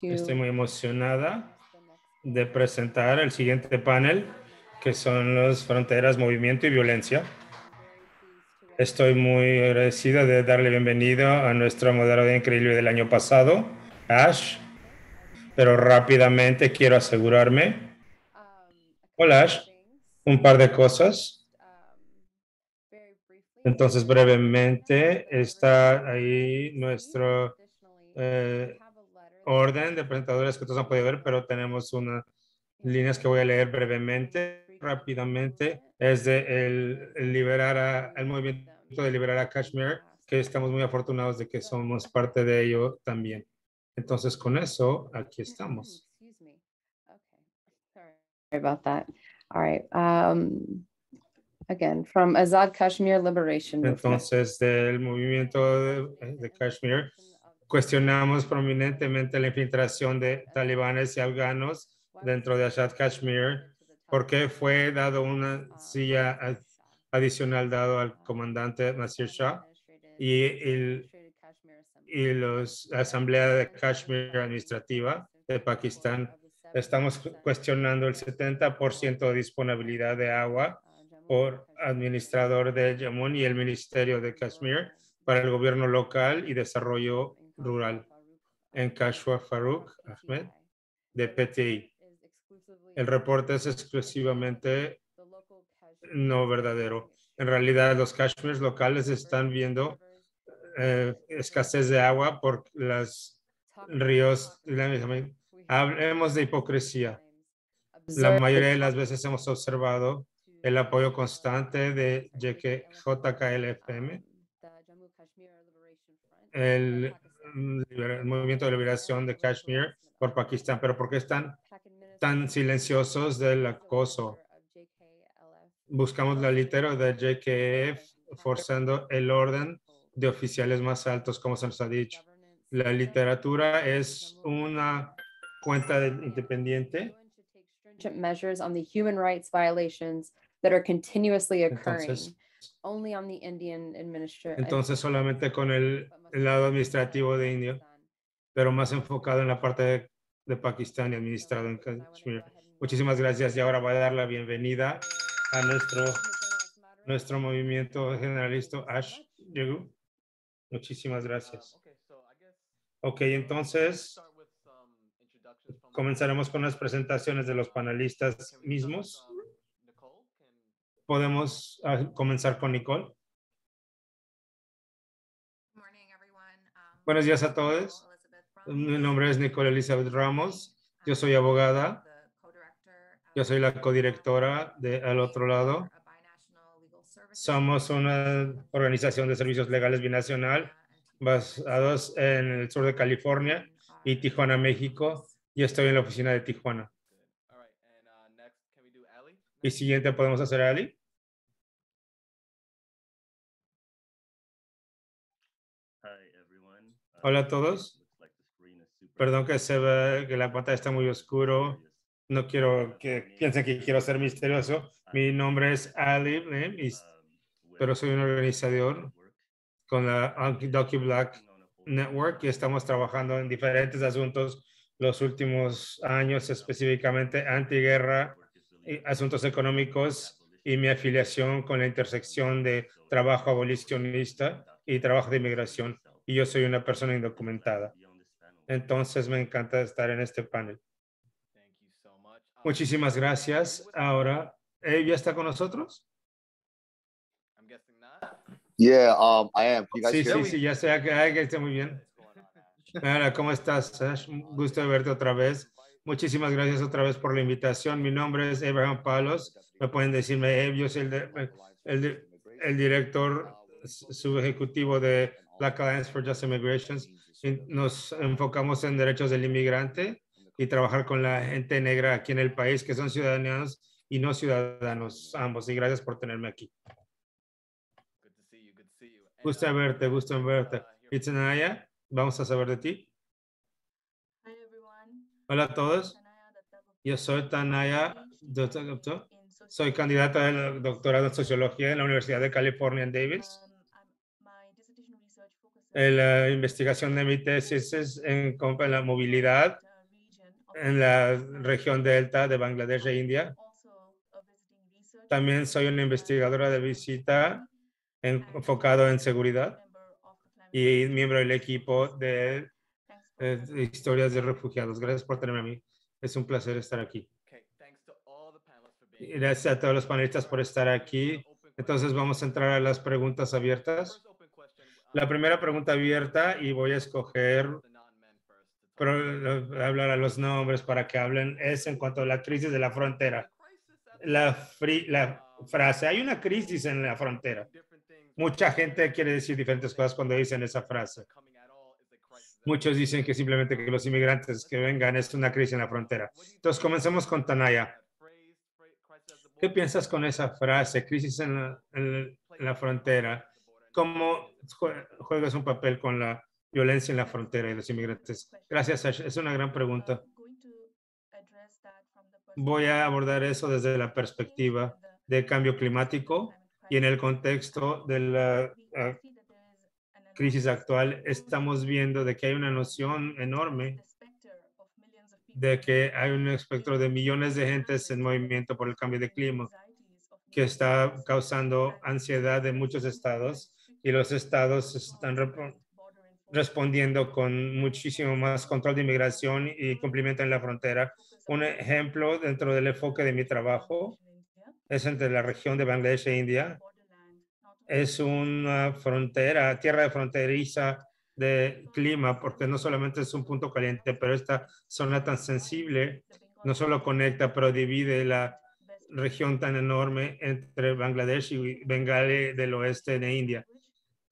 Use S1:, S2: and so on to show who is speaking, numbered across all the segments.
S1: Estoy muy emocionada de presentar el siguiente panel, que son las fronteras, movimiento y violencia. Estoy muy agradecida de darle bienvenida a nuestra moderadora increíble del año pasado, Ash, pero rápidamente quiero asegurarme. Hola, Ash, un par de cosas. Entonces, brevemente, está ahí nuestro orden de presentadores que todos han podido ver, pero tenemos unas líneas que voy a leer brevemente, rápidamente. Es de el movimiento de liberar a Kashmir, que estamos muy afortunados de que somos parte de ello también. Entonces, con eso, aquí estamos.
S2: Sorry about that. All right. Again, from Azad Kashmir Liberation Movement.
S1: Entonces, del movimiento de Kashmir, cuestionamos prominentemente la infiltración de talibanes y afganos dentro de Azad Kashmir, porque fue dado una silla adicional dado al comandante Nasir Shah y la Asamblea de Kashmir Administrativa de Pakistán. Estamos cuestionando el 70% de disponibilidad de agua por administrador de Jammu y el Ministerio de Kashmir para el gobierno local y desarrollo rural en Kashmir Farooq Ahmed de PTI. El reporte es exclusivamente no verdadero. En realidad, los Kashmirs locales están viendo escasez de agua por los ríos. Hablemos de hipocresía. La mayoría de las veces hemos observado el apoyo constante de JKLFM, el movimiento de liberación de Kashmir por Pakistán, pero ¿por qué están tan silenciosos del acoso? Buscamos la literatura de JKF forzando el orden de oficiales más altos, como se nos ha dicho. La literatura es una cuenta independiente.
S2: Measures on the human rights violations that are continuously occurring.
S1: Entonces,
S2: only on the Indian administration.
S1: Entonces, solamente con el lado administrativo de India, pero más enfocado en la parte de Pakistán y administrado en Kashmir. Muchísimas gracias y ahora voy a dar la bienvenida a nuestro movimiento generalista Ash Yegu. Muchísimas gracias. Ok, entonces comenzaremos con las presentaciones de los panelistas mismos. Podemos comenzar con Nicole. Buenos días a todos. Mi nombre es Nicole Elizabeth Ramos. Yo soy abogada. Yo soy la codirectora de Al Otro Lado. Somos una organización de servicios legales binacional basados en el sur de California y Tijuana, México. Y estoy en la oficina de Tijuana. Y siguiente podemos hacer a Ali. Hola a todos. Perdón que se ve que la pantalla está muy oscuro. No quiero que piensen que quiero ser misterioso. Mi nombre es Ali, pero soy un organizador con la DocuBlack Network y estamos trabajando en diferentes asuntos los últimos años, específicamente antiguerra, asuntos económicos y mi afiliación con la intersección de trabajo abolicionista y trabajo de inmigración. Y yo soy una persona indocumentada. Entonces me encanta estar en este panel. Muchísimas gracias. Ahora, ¿ya está con nosotros?
S3: Yeah, I am. You guys
S1: Sí, ya sé que está muy bien. Hola, ¿cómo estás, Ash? Un gusto de verte otra vez. Muchísimas gracias otra vez por la invitación. Mi nombre es Abraham Palos. Me pueden decirme Abe. Yo soy el director subejecutivo de Black Alliance for Just Immigration. Nos enfocamos en derechos del inmigrante y trabajar con la gente negra aquí en el país, que son ciudadanos y no ciudadanos, ambos. Y gracias por tenerme aquí. Gusto en verte. Itzanaya, vamos a saber de ti. Hola a todos. Yo soy Tanaya, soy candidata del doctorado en sociología en la Universidad de California en Davis. La investigación de mi tesis es en la movilidad en la región delta de Bangladesh e India. También soy una investigadora de visita enfocado en seguridad y miembro del equipo de historias de refugiados. Gracias por tenerme a mí. Es un placer estar aquí. Gracias a todos los panelistas por estar aquí. Entonces vamos a entrar a las preguntas abiertas. La primera pregunta abierta, y voy a escoger hablar a los nombres para que hablen, es en cuanto a la crisis de la frontera. La frase, hay una crisis en la frontera. Mucha gente quiere decir diferentes cosas cuando dicen esa frase. Muchos dicen que simplemente que los inmigrantes que vengan es una crisis en la frontera. Entonces, comencemos con Tanaya. ¿Qué piensas con esa frase, crisis en la frontera? ¿Cómo juegas un papel con la violencia en la frontera y los inmigrantes? Gracias, Ash. Es una gran pregunta. Voy a abordar eso desde la perspectiva de cambio climático y en el contexto de la crisis actual. Estamos viendo de que hay una noción enorme de que hay un espectro de millones de gentes en movimiento por el cambio de clima que está causando ansiedad en muchos estados y los estados están respondiendo con muchísimo más control de inmigración y cumplimiento en la frontera. Un ejemplo dentro del enfoque de mi trabajo es entre la región de Bangladesh e India. Es una frontera, tierra fronteriza de clima, porque no solamente es un punto caliente, pero esta zona tan sensible no solo conecta, pero divide la región tan enorme entre Bangladesh y Bengala del oeste de India.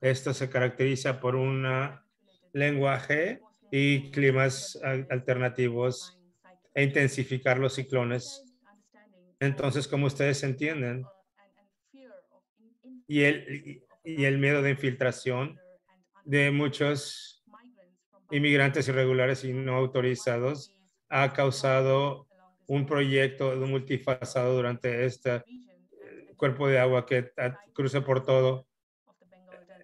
S1: Esto se caracteriza por un lenguaje y climas alternativos e intensificar los ciclones. Entonces, como ustedes entienden, y el miedo de infiltración de muchos inmigrantes irregulares y no autorizados ha causado un proyecto multifasado durante este cuerpo de agua que cruza por todo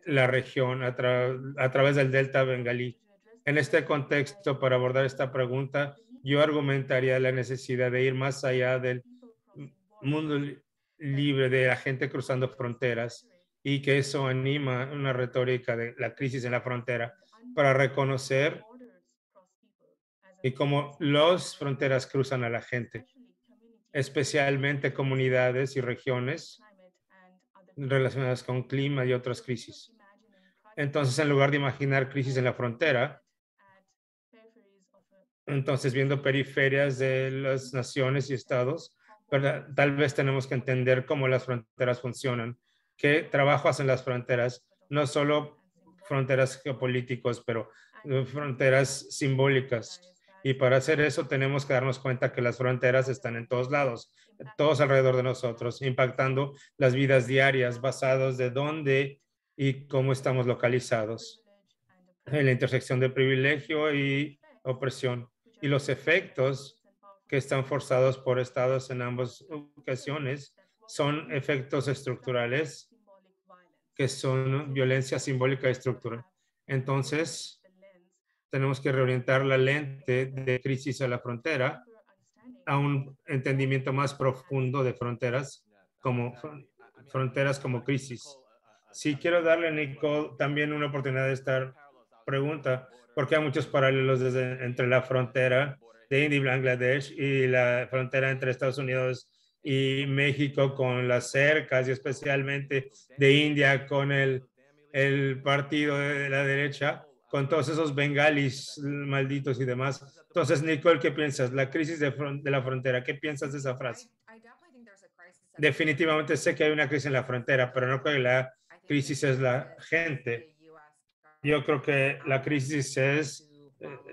S1: la región a través del delta bengalí. En este contexto, para abordar esta pregunta, yo argumentaría la necesidad de ir más allá del mundo libre de la gente cruzando fronteras y que eso anima una retórica de la crisis en la frontera para reconocer y cómo las fronteras cruzan a la gente, especialmente comunidades y regiones relacionadas con clima y otras crisis. Entonces, en lugar de imaginar crisis en la frontera, entonces viendo periferias de las naciones y estados, ¿verdad? Tal vez tenemos que entender cómo las fronteras funcionan, qué trabajo hacen las fronteras, no solo fronteras geopolíticas, pero fronteras simbólicas. Y para hacer eso tenemos que darnos cuenta que las fronteras están en todos lados, todos alrededor de nosotros, impactando las vidas diarias basados de dónde y cómo estamos localizados en la intersección de privilegio y opresión y los efectos que están forzados por estados en ambas ocasiones son efectos estructurales que son violencia simbólica y estructural. Entonces, tenemos que reorientar la lente de crisis a la frontera a un entendimiento más profundo de fronteras como crisis. Sí, quiero darle a Nicole también una oportunidad de esta pregunta, porque hay muchos paralelos entre la frontera de India y Bangladesh y la frontera entre Estados Unidos y México con las cercas y especialmente de India con el partido de la derecha, con todos esos bengalis malditos y demás. Entonces, Nicole, ¿qué piensas? La crisis de la frontera, ¿qué piensas de esa frase? Definitivamente sé que hay una crisis en la frontera, pero no creo que la crisis es la gente. Yo creo que la crisis es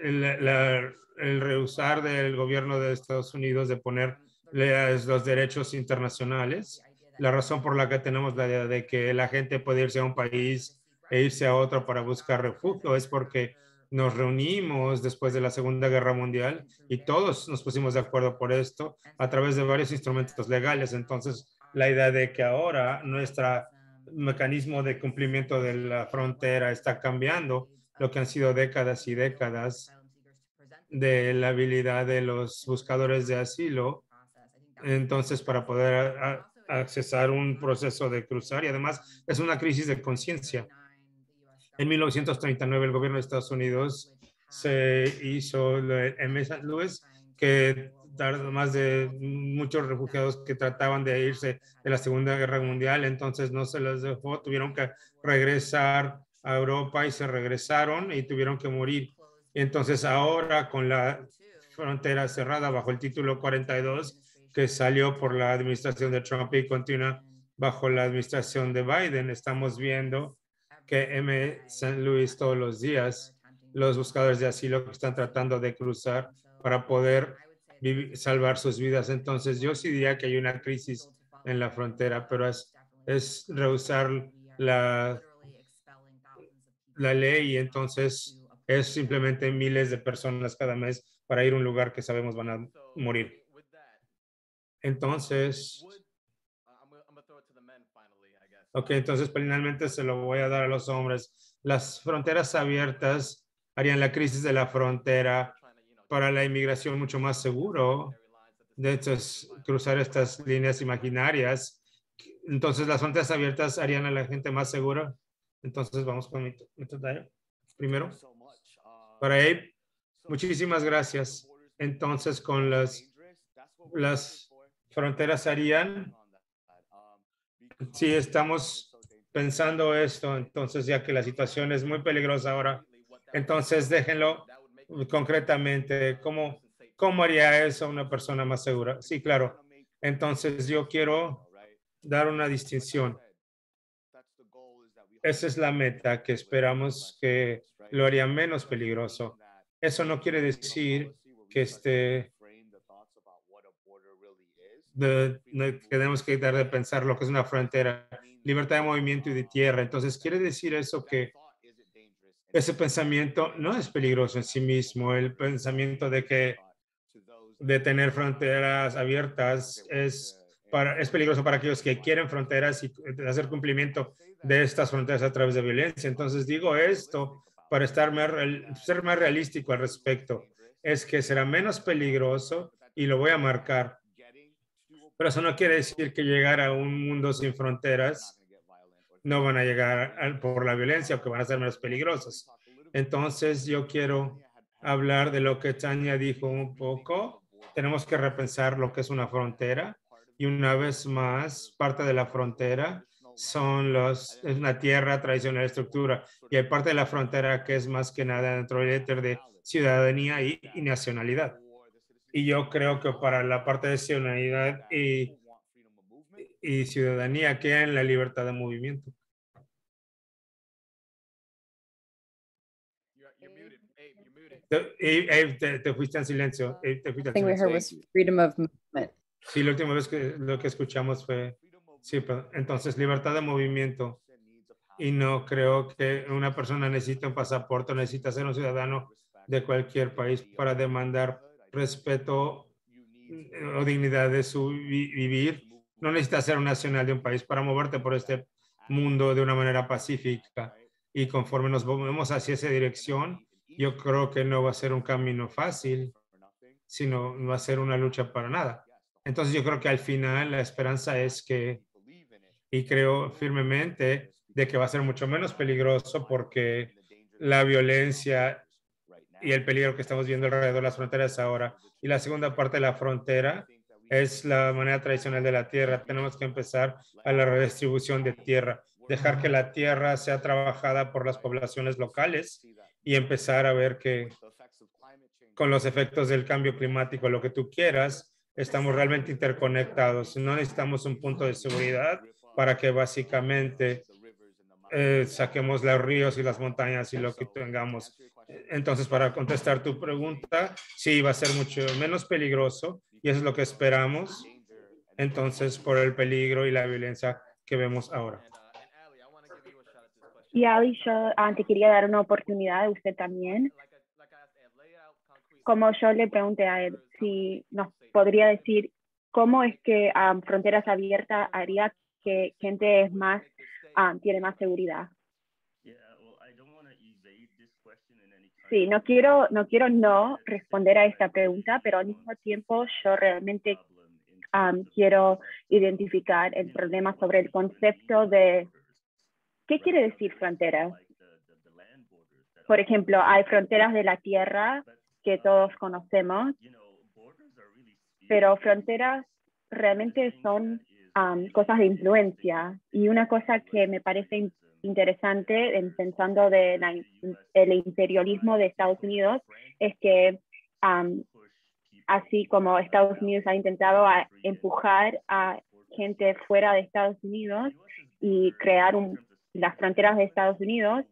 S1: el rehusar del gobierno de Estados Unidos de poner los derechos internacionales. La razón por la que tenemos la idea de que la gente puede irse a un país e irse a otro para buscar refugio es porque nos reunimos después de la Segunda Guerra Mundial y todos nos pusimos de acuerdo por esto a través de varios instrumentos legales. Entonces, la idea de que ahora nuestro mecanismo de cumplimiento de la frontera está cambiando, lo que han sido décadas y décadas de la habilidad de los buscadores de asilo, entonces para poder accesar un proceso de cruzar, y además es una crisis de conciencia. En 1939 el gobierno de Estados Unidos se hizo el St. Louis, que tardó más de muchos refugiados que trataban de irse de la Segunda Guerra Mundial, entonces no se les dejó, tuvieron que regresar a Europa y se regresaron y tuvieron que morir. Entonces ahora con la frontera cerrada bajo el título 42 que salió por la administración de Trump y continúa bajo la administración de Biden, estamos viendo que en St. Louis todos los días los buscadores de asilo que están tratando de cruzar para poder salvar sus vidas. Entonces yo sí diría que hay una crisis en la frontera, pero es rehusar la ley y entonces es simplemente miles de personas cada mes para ir a un lugar que sabemos van a morir. Entonces, ok, entonces finalmente se lo voy a dar a los hombres. Las fronteras abiertas harían la crisis de la frontera para la inmigración mucho más seguro. De hecho, es cruzar estas líneas imaginarias. Entonces, las fronteras abiertas harían a la gente más segura. Entonces, vamos con mi primero. Para Abe, muchísimas gracias. Entonces, con las fronteras harían, sí, estamos pensando esto, entonces ya que la situación es muy peligrosa ahora, entonces déjenlo concretamente, ¿cómo haría eso una persona más segura? Sí, claro. Entonces yo quiero dar una distinción. Esa es la meta, que esperamos que lo haría menos peligroso. Eso no quiere decir que tenemos que dar de pensar lo que es una frontera, libertad de movimiento y de tierra. Entonces, quiere decir eso que ese pensamiento no es peligroso en sí mismo. El pensamiento de tener fronteras abiertas es peligroso para aquellos que quieren fronteras y hacer cumplimiento de estas fronteras a través de violencia. Entonces, digo esto para ser más realístico al respecto. Es que será menos peligroso y lo voy a marcar. Pero eso no quiere decir que llegar a un mundo sin fronteras no van a llegar por la violencia o que van a ser menos peligrosos. Entonces yo quiero hablar de lo que Tania dijo un poco. Tenemos que repensar lo que es una frontera y una vez más, parte de la frontera es una tierra, tradicional, estructura y hay parte de la frontera que es más que nada dentro del éter de ciudadanía y nacionalidad. Y yo creo que para la parte de ciudadanía y ciudadanía queda en la libertad de movimiento. Te fuiste en silencio. Te fuiste en
S2: Thing we heard was freedom of movement.
S1: Sí, la última vez que lo que escuchamos fue, sí, entonces libertad de movimiento. Y no creo que una persona necesite un pasaporte, necesita ser un ciudadano de cualquier país para demandar respeto o dignidad de su vivir. No necesitas ser un nacional de un país para moverte por este mundo de una manera pacífica. Y conforme nos movemos hacia esa dirección, yo creo que no va a ser un camino fácil, sino va a ser una lucha para nada. Entonces yo creo que al final la esperanza es que, y creo firmemente, de que va a ser mucho menos peligroso porque la violencia y el peligro que estamos viendo alrededor de las fronteras ahora. Y la segunda parte de la frontera es la manera tradicional de la tierra. Tenemos que empezar a la redistribución de tierra, dejar que la tierra sea trabajada por las poblaciones locales y empezar a ver que con los efectos del cambio climático, lo que tú quieras, estamos realmente interconectados. No necesitamos un punto de seguridad para que básicamente saquemos los ríos y las montañas y lo que tengamos. Entonces, para contestar tu pregunta, sí, va a ser mucho menos peligroso y eso es lo que esperamos. Entonces, por el peligro y la violencia que vemos ahora.
S4: Y Ali, yo te quería dar una oportunidad a usted también. Como yo le pregunté a él, si nos podría decir cómo es que fronteras abiertas haría que gente tiene más seguridad. Sí, no quiero no responder a esta pregunta, pero al mismo tiempo yo realmente quiero identificar el problema sobre el concepto de qué quiere decir fronteras. Por ejemplo, hay fronteras de la tierra que todos conocemos, pero fronteras realmente son cosas de influencia. Y una cosa que me parece interesante pensando el imperialismo de Estados Unidos es que así como Estados Unidos ha intentado empujar a gente fuera de Estados Unidos y crear las fronteras de Estados Unidos,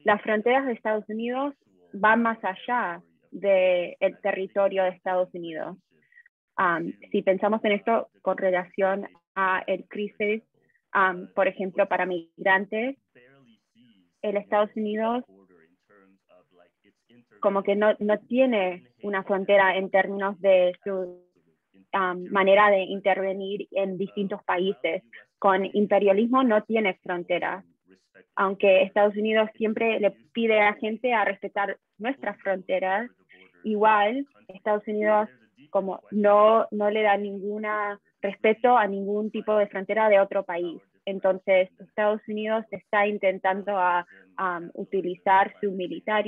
S4: las fronteras de Estados Unidos van más allá del territorio de Estados Unidos. Si pensamos en esto con relación a el crisis, por ejemplo, para migrantes, el Estados Unidos como que no tiene una frontera en términos de su manera de intervenir en distintos países. Con imperialismo no tiene frontera, aunque Estados Unidos siempre le pide a la gente a respetar nuestras fronteras, igual Estados Unidos como no le da ningún respeto a ningún tipo de frontera de otro país. Entonces, Estados Unidos está intentando utilizar su militar,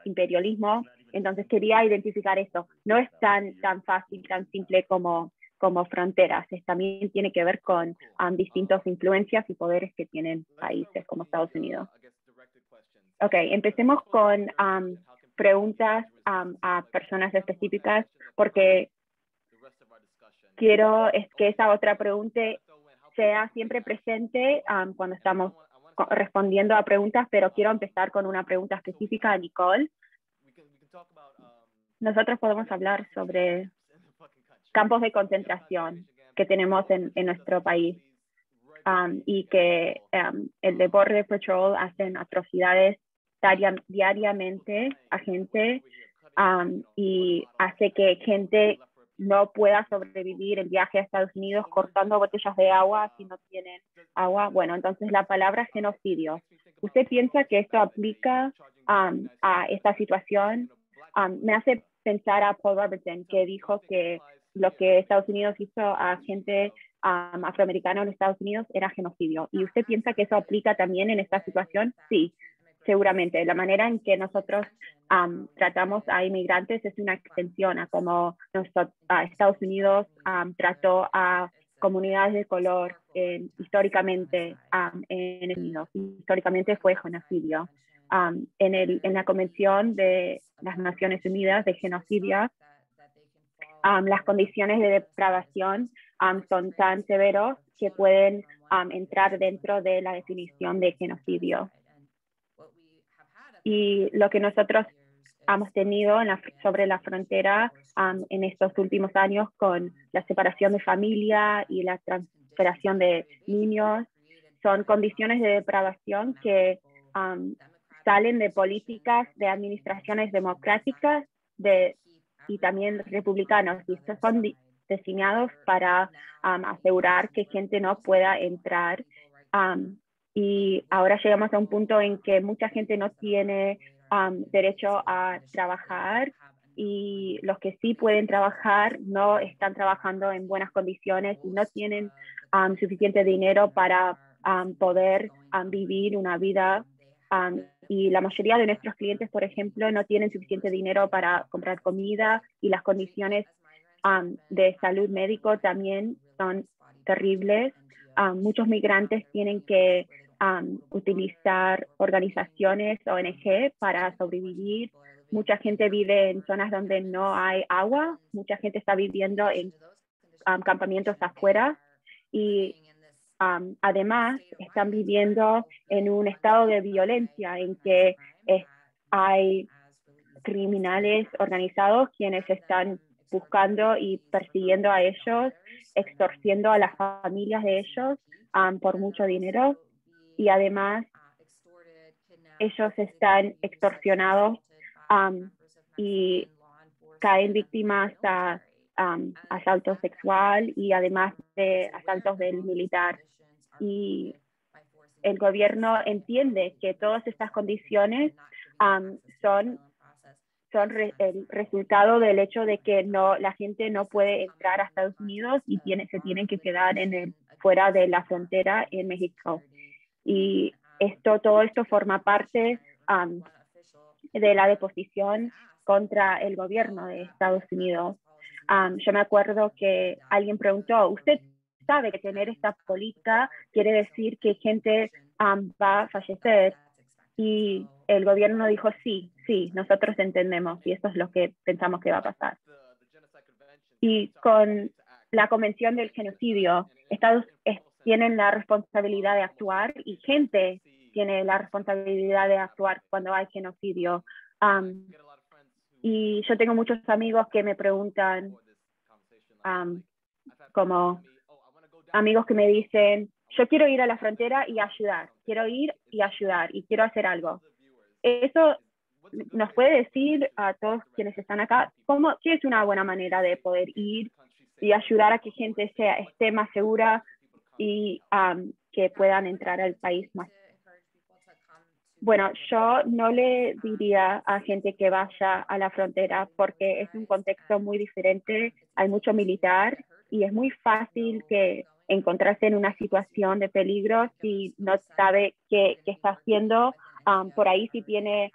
S4: imperialismo. Entonces, quería identificar esto. No es tan fácil, tan simple como fronteras. También tiene que ver con distintas influencias y poderes que tienen países como Estados Unidos. Ok, empecemos con preguntas a personas específicas, porque quiero que esa otra pregunta sea siempre presente cuando estamos respondiendo a preguntas, pero quiero empezar con una pregunta específica a Nicole. Nosotros podemos hablar sobre campos de concentración que tenemos en nuestro país y que el de Border Patrol hacen atrocidades diariamente a gente y hace que gente no pueda sobrevivir el viaje a Estados Unidos cortando botellas de agua si no tienen agua. Bueno, entonces la palabra genocidio. ¿Usted piensa que esto aplica a esta situación? Me hace pensar a Paul Robertson, que dijo que lo que Estados Unidos hizo a gente afroamericana en Estados Unidos era genocidio. ¿Y usted piensa que eso aplica también en esta situación? Sí, seguramente. La manera en que nosotros tratamos a inmigrantes es una extensión a cómo Estados Unidos trató a comunidades de color históricamente en Estados Unidos. Históricamente fue genocidio. En la Convención de las Naciones Unidas de Genocidio, las condiciones de depravación son tan severos que pueden entrar dentro de la definición de genocidio. Y lo que nosotros hemos tenido sobre la frontera en estos últimos años con la separación de familia y la transferación de niños son condiciones de depravación que salen de políticas de administraciones democráticas y también republicanos, y estos son diseñados para asegurar que gente no pueda entrar. Y ahora llegamos a un punto en que mucha gente no tiene derecho a trabajar, y los que sí pueden trabajar no están trabajando en buenas condiciones y no tienen suficiente dinero para poder vivir una vida. Y la mayoría de nuestros clientes, por ejemplo, no tienen suficiente dinero para comprar comida, y las condiciones de salud médico también son terribles. Muchos migrantes tienen que utilizar organizaciones ONG para sobrevivir. Mucha gente vive en zonas donde no hay agua, mucha gente está viviendo en campamentos afuera, y además están viviendo en un estado de violencia en que hay criminales organizados quienes están buscando y persiguiendo a ellos, extorsiendo a las familias de ellos por mucho dinero, y además ellos están extorsionados y caen víctimas a asalto sexual y además de asaltos del militar. Y el gobierno entiende que todas estas condiciones son el resultado del hecho de que la gente no puede entrar a Estados Unidos y se tienen que quedar fuera de la frontera en México. Y todo esto forma parte de la deposición contra el gobierno de Estados Unidos. Yo me acuerdo que alguien preguntó, ¿usted sabe que tener esta política quiere decir que gente va a fallecer? Y el gobierno dijo, sí, nosotros entendemos y eso es lo que pensamos que va a pasar. Y con la Convención del Genocidio, Estados tienen la responsabilidad de actuar y gente tiene la responsabilidad de actuar cuando hay genocidio. Y yo tengo muchos amigos que me preguntan, como amigos que me dicen, yo quiero ir a la frontera y ayudar, quiero ir y ayudar y quiero hacer algo. Eso nos puede decir a todos quienes están acá, ¿qué es una buena manera de poder ir y ayudar a que gente esté más segura y que puedan entrar al país más? Bueno, yo no le diría a gente que vaya a la frontera porque es un contexto muy diferente, hay mucho militar y es muy fácil que encontrarse en una situación de peligro si no sabe qué está haciendo. Por ahí si tiene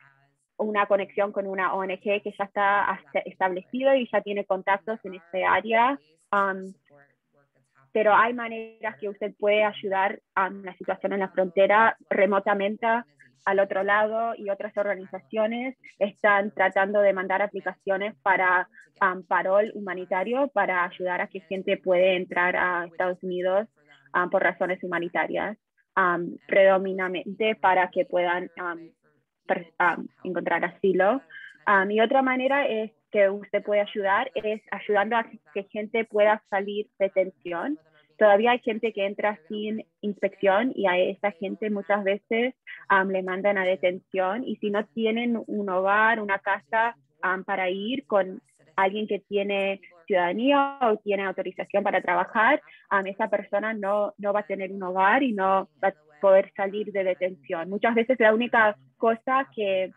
S4: una conexión con una ONG que ya está establecido y ya tiene contactos en esta área. Pero hay maneras que usted puede ayudar a una situación en la frontera remotamente al otro lado, y otras organizaciones están tratando de mandar aplicaciones para parol humanitario para ayudar a que gente puede entrar a Estados Unidos por razones humanitarias, predominantemente para que puedan encontrar asilo. Y otra manera es que usted puede ayudar es ayudando a que gente pueda salir de detención. Todavía hay gente que entra sin inspección y a esa gente muchas veces le mandan a detención, y si no tienen un hogar, una casa para ir con alguien que tiene ciudadanía o tiene autorización para trabajar, esa persona no va a tener un hogar y no va a poder salir de detención. Muchas veces la única cosa que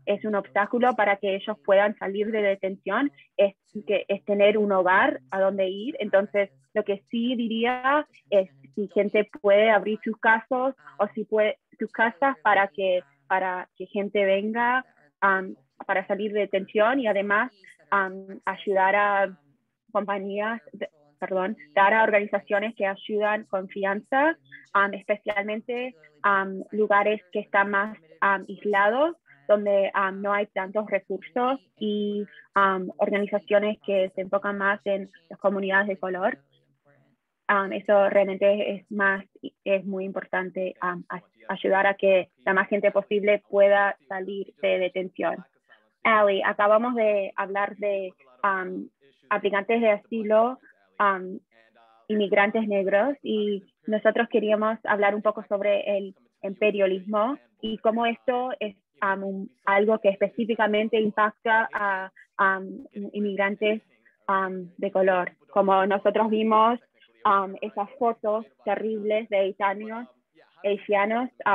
S4: es un obstáculo para que ellos puedan salir de detención es tener un hogar a donde ir. Entonces, lo que sí diría es si gente puede abrir sus casas sus casas para que gente venga para salir de detención, y además ayudar a dar a organizaciones que ayudan confianza, especialmente lugares que están más aislados, donde no hay tantos recursos, y organizaciones que se enfocan más en las comunidades de color. Eso realmente es muy importante, ayudar a que la más gente posible pueda salir de detención. Ali, acabamos de hablar de aplicantes de asilo, inmigrantes negros, y nosotros queríamos hablar un poco sobre el imperialismo y cómo esto es algo que específicamente impacta a inmigrantes de color. Como nosotros vimos esas fotos terribles de haitianos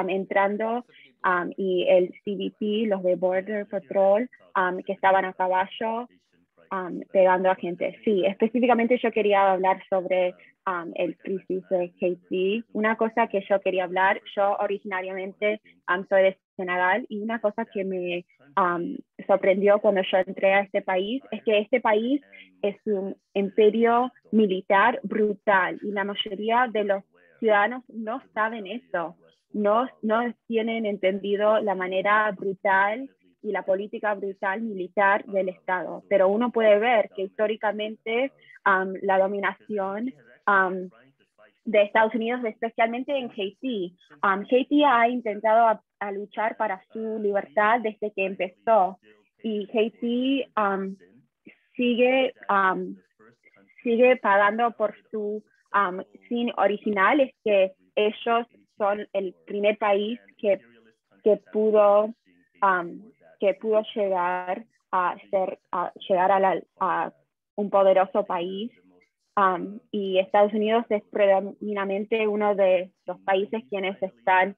S4: entrando, y el CBP, los de Border Patrol, que estaban a caballo pegando a gente. Sí, específicamente yo quería hablar sobre el crisis de Haití. Una cosa que yo quería hablar, yo originariamente soy de Senegal, y una cosa que me sorprendió cuando yo entré a este país es que este país es un imperio militar brutal, y la mayoría de los ciudadanos no saben eso, no tienen entendido la manera brutal y la política brutal militar del Estado. Pero uno puede ver que históricamente la dominación de Estados Unidos, especialmente en Haití. Haití ha intentado a luchar para su libertad desde que empezó, y Haití sigue pagando por su fin original, es que ellos son el primer país que pudo llegar a un poderoso país, y Estados Unidos es predominantemente uno de los países quienes están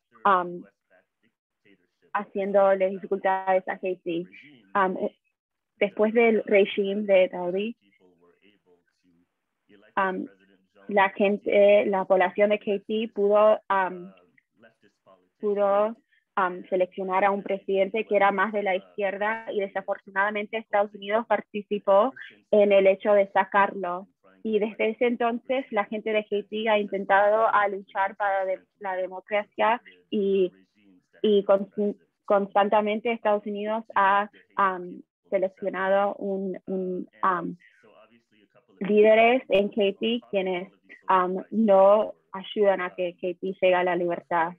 S4: haciéndole dificultades a Haití. Después del régimen de Daoudi, la población de Haití pudo seleccionar a un presidente que era más de la izquierda y desafortunadamente Estados Unidos participó en el hecho de sacarlo. Y desde ese entonces la gente de Haití ha intentado luchar para la democracia y constantemente Estados Unidos ha seleccionado líderes en Haití quienes no ayudan a que Haití llegue a la libertad.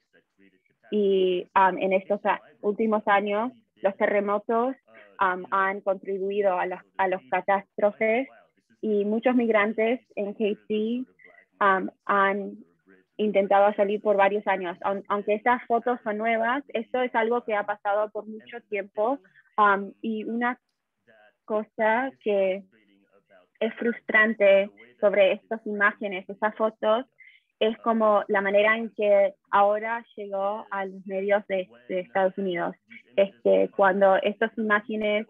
S4: Y en estos últimos años, los terremotos han contribuido a los catástrofes y muchos migrantes en Haití han intentado salir por varios años. Aunque estas fotos son nuevas, esto es algo que ha pasado por mucho tiempo y una cosa que es frustrante sobre estas imágenes, estas fotos, es como la manera en que ahora llegó a los medios de Estados Unidos. Cuando estas imágenes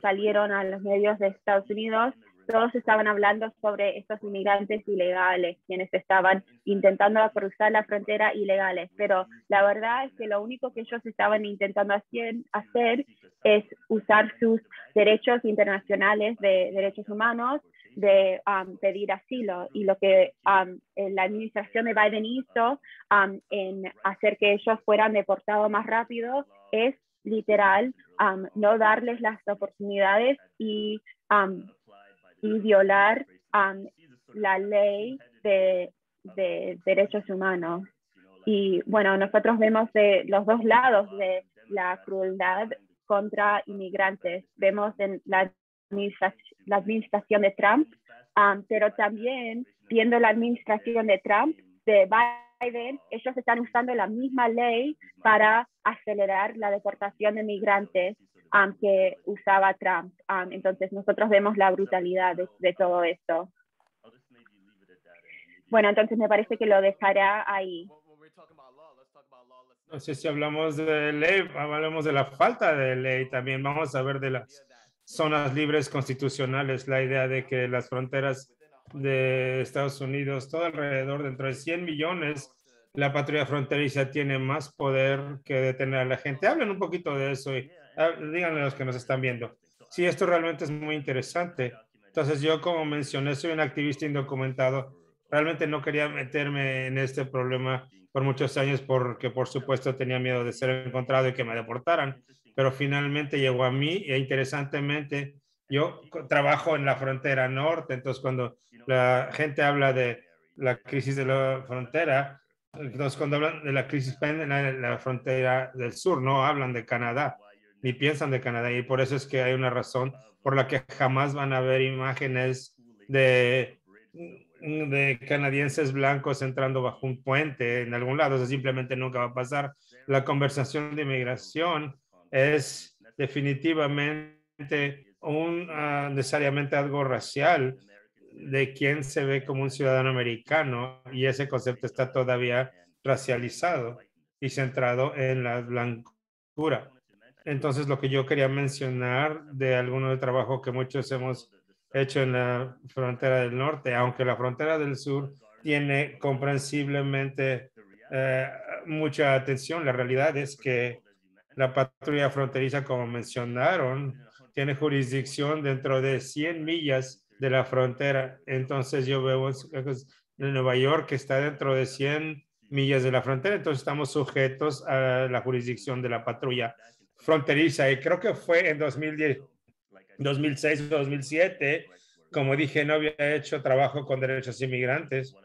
S4: salieron a los medios de Estados Unidos, todos estaban hablando sobre estos inmigrantes ilegales, quienes estaban intentando cruzar la frontera ilegales. Pero la verdad es que lo único que ellos estaban intentando hacer es usar sus derechos internacionales de derechos humanos de pedir asilo. Y lo que la administración de Biden hizo en hacer que ellos fueran deportados más rápido es literal no darles las oportunidades y violar la ley de derechos humanos. Y bueno, nosotros vemos de los dos lados de la crueldad contra inmigrantes. Vemos en la administración de Trump, pero también viendo la administración de Trump, de Biden, ellos están usando la misma ley para acelerar la deportación de migrantes que usaba Trump. Entonces nosotros vemos la brutalidad de todo esto. Bueno, entonces me parece que lo dejará ahí.
S1: No sé si hablamos de ley, hablamos de la falta de ley también. Vamos a ver de las zonas libres constitucionales, la idea de que las fronteras de Estados Unidos, todo alrededor, dentro de 100 millones, la patrulla fronteriza tiene más poder que detener a la gente. Hablen un poquito de eso y díganle a los que nos están viendo. Sí, esto realmente es muy interesante. Entonces yo, como mencioné, soy un activista indocumentado. Realmente no quería meterme en este problema por muchos años porque, por supuesto, tenía miedo de ser encontrado y que me deportaran. Pero finalmente llegó a mí e interesantemente, yo trabajo en la frontera norte. Entonces, cuando la gente habla de la crisis de la frontera, entonces cuando hablan de la crisis en la frontera del sur, no hablan de Canadá, ni piensan de Canadá. Y por eso es que hay una razón por la que jamás van a ver imágenes de canadienses blancos entrando bajo un puente en algún lado. Eso simplemente nunca va a pasar. La conversación de inmigración es definitivamente necesariamente algo racial de quién se ve como un ciudadano americano, y ese concepto está todavía racializado y centrado en la blancura. Entonces, lo que yo quería mencionar de alguno del trabajo que muchos hemos hecho en la frontera del norte, aunque la frontera del sur tiene comprensiblemente mucha atención, la realidad es que la patrulla fronteriza, como mencionaron, tiene jurisdicción dentro de 100 millas de la frontera. Entonces yo veo en Nueva York que está dentro de 100 millas de la frontera, entonces estamos sujetos a la jurisdicción de la patrulla fronteriza. Y creo que fue en 2010, 2006 o 2007, como dije, no había hecho trabajo con derechos inmigrantes,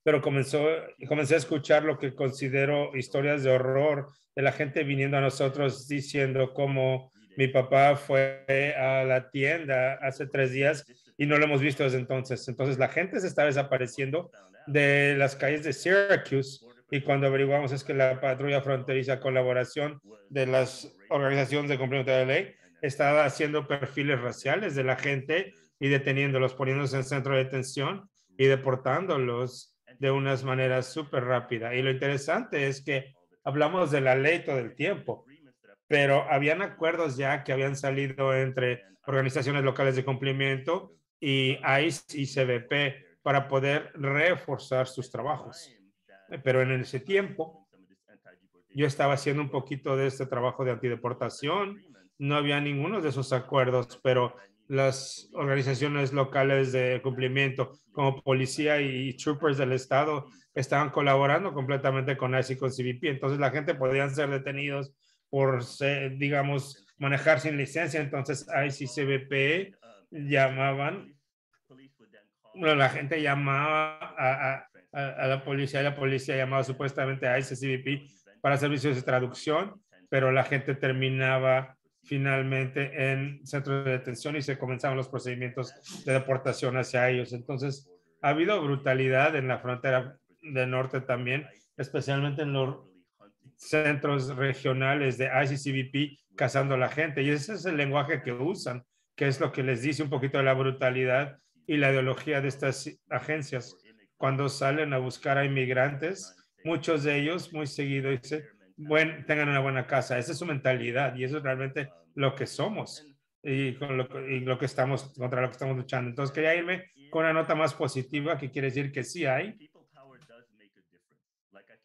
S1: pero comencé a escuchar lo que considero historias de horror de la gente viniendo a nosotros diciendo cómo mi papá fue a la tienda hace 3 días y no lo hemos visto desde entonces. Entonces la gente se está desapareciendo de las calles de Syracuse, y cuando averiguamos es que la patrulla fronteriza, colaboración de las organizaciones de cumplimiento de la ley, estaba haciendo perfiles raciales de la gente y deteniéndolos, poniéndose en centro de detención y deportándolos de unas maneras súper rápidas. Y lo interesante es que hablamos de la ley todo el tiempo, pero habían acuerdos ya que habían salido entre organizaciones locales de cumplimiento y ICE y CBP para poder reforzar sus trabajos. Pero en ese tiempo, yo estaba haciendo un poquito de este trabajo de antideportación. No había ninguno de esos acuerdos, pero las organizaciones locales de cumplimiento, como policía y troopers del estado, estaban colaborando completamente con ICE y con CBP. Entonces la gente podían ser detenidos por, digamos, manejar sin licencia. Entonces ICE y CBP llamaban, bueno, la gente llamaba a la policía y la policía llamaba supuestamente a ICE y CBP para servicios de traducción, pero la gente terminaba finalmente en centros de detención y se comenzaban los procedimientos de deportación hacia ellos. Entonces, ha habido brutalidad en la frontera del norte también, especialmente en los centros regionales de ICCBP cazando a la gente. Y ese es el lenguaje que usan, que es lo que les dice un poquito de la brutalidad y la ideología de estas agencias. Cuando salen a buscar a inmigrantes, muchos de ellos muy seguido dicen, bueno, tengan una buena casa. Esa es su mentalidad y eso es realmente lo que somos y lo que estamos, contra lo que estamos luchando. Entonces quería irme con una nota más positiva que quiere decir que sí hay.